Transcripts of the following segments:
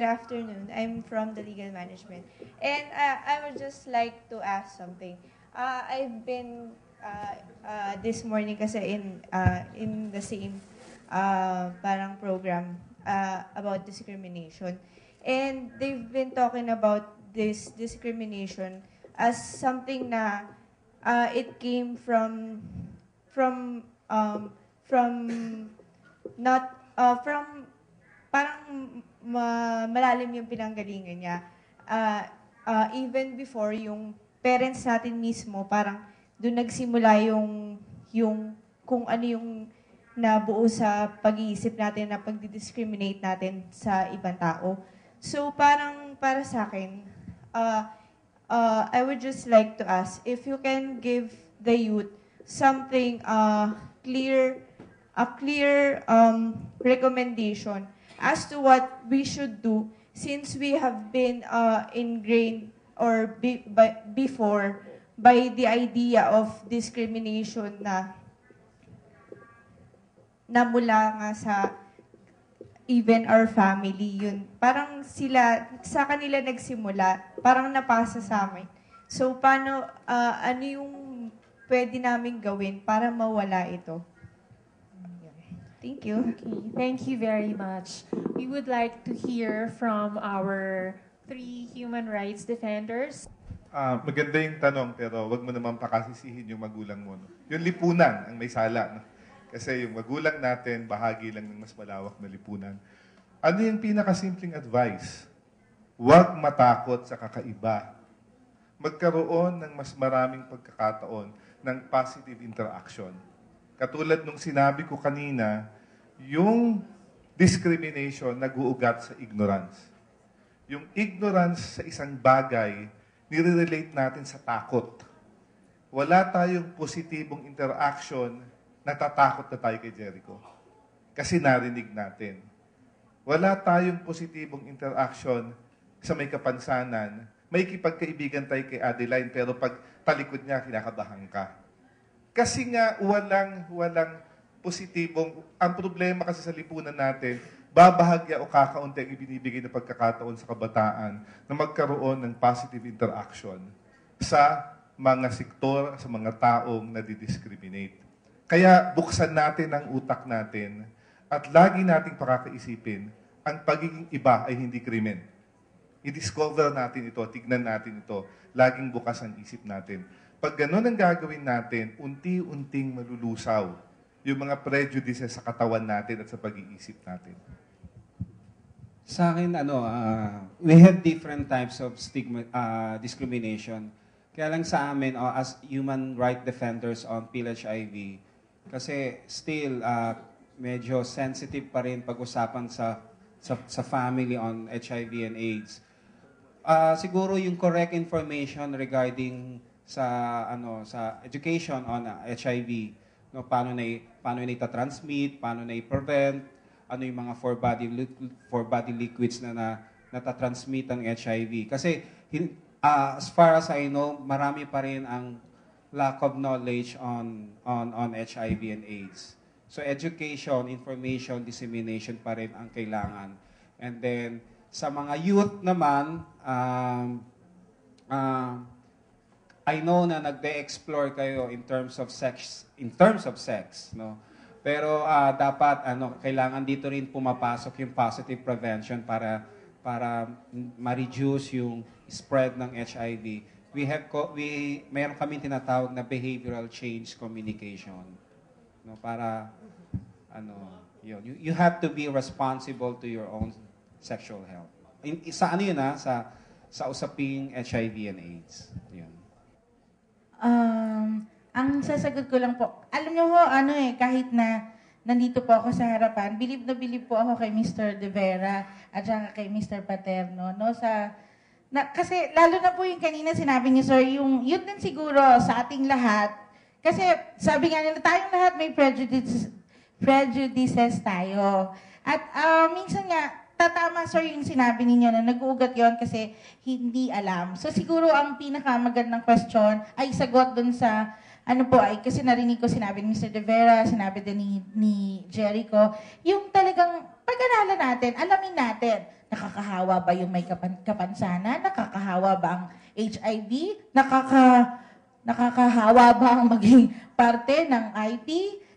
afternoon. I'm from the legal management. And I would just like to ask something. I've been this morning kasi in the same parang program about discrimination. And they've been talking about this discrimination as something na it came from not from parang malalim yung pinanggalingan niya. Even before yung parents natin mismo, parang doon nagsimula yung kung ano yung nabuo sa pag-iisip natin na pagdi-discriminate natin sa ibang tao. So parang para sa akin, I would just like to ask if you can give the youth something clear recommendation as to what we should do since we have been ingrained or before by the idea of discrimination na mula nga sa even our family yun. Parang sa kanila nagsimula, parang napasa sa amin. So paano, ano yung pwede namin gawin para mawala ito? Thank you. Okay, thank you very much. We would like to hear from our 3 human rights defenders. Maganda yung tanong, pero wag mo naman pakasisihin yung magulang mo. No? Yung lipunan ang may sala. No? Kasi yung magulang natin, bahagi lang ng mas malawak na lipunan. Ano yung pinakasimpleng advice? Huwag matakot sa kakaiba. Magkaroon ng mas maraming pagkakataon ng positive interaction. Katulad nung sinabi ko kanina, yung discrimination nag-uugat sa ignorance. Yung ignorance sa isang bagay, nire-relate natin sa takot. Wala tayong positibong interaction, natatakot na tayo kay Jericho. Kasi narinig natin. Wala tayong positibong interaction sa may kapansanan. May kipagkaibigan tayo kay Adeline, pero pag talikod niya, kinakabahan ka. Kasi nga, walang positibong, ang problema kasi sa lipunan natin, babahagya o kakaunti ang ibinibigay na pagkakataon sa kabataan na magkaroon ng positive interaction sa mga sektor, sa mga taong nadidiscriminate. Kaya buksan natin ang utak natin at lagi nating pakakaisipin, ang pagiging iba ay hindi krimen. I-discover natin ito, tignan natin ito, laging bukas ang isip natin. Pag ganun ang gagawin natin, unti-unting malulusaw yung mga prejudices sa katawan natin at sa pag-iisip natin. Sa akin, we have different types of discrimination. Kaya lang sa amin, as human rights defenders on PhilHIV, kasi still, medyo sensitive pa rin pag-usapan sa family on HIV and AIDS. Siguro yung correct information regarding sa education on HIV, no, paano na ita-transmit, paano na i-prevent, ano yung mga for body liquids na natatransmit ang HIV. Kasi as far as I know, marami pa rin ang lack of knowledge on HIV and AIDS. So education, information, dissemination pa rin ang kailangan. And then sa mga youth naman, I know na nagde-explore kayo in terms of sex, no? Pero dapat kailangan dito rin pumapasok yung positive prevention para ma-reduce yung spread ng HIV. Mayroon kaming tinatawag na behavioral change communication. No, para you have to be responsible to your own sexual health. Sa usaping HIV and AIDS. Yun. Ang sasagot ko lang po, alam niyo ho, kahit na nandito po ako sa harapan, bilib na bilib po ako kay Mr. De Vera at saka kay Mr. Paterno, no? Kasi lalo na po yung kanina sinabi niyo, sir, yun din siguro sa ating lahat. Kasi sabi nga nila, tayong lahat may prejudices tayo. At minsan nga, tatama, sir, yung sinabi ninyo na nag-uugat yon kasi hindi alam. So siguro ang pinakamagandang question ay sagot dun sa kasi narinig ko sinabi ni Mr. De Vera, sinabi din ni Jericho, yung talagang pag-aralan natin, alamin natin. Nakakahawa ba yung may kapansanan? Nakakahawa ba ang HIV? Nakakahawa ba ang maging parte ng IT?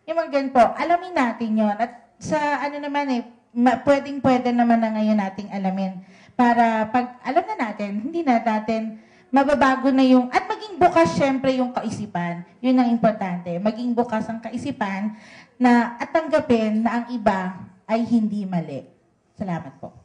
Yung mga ganun po, alamin natin yon. At sa ano naman pwedeng-pwede naman na ngayon nating alamin. Para pag alam na natin, hindi na natin mababago na yung, at maging bukas syempre yung kaisipan. Yun ang importante. Maging bukas ang kaisipan na at tanggapin na ang iba ay hindi mali. Salamat po.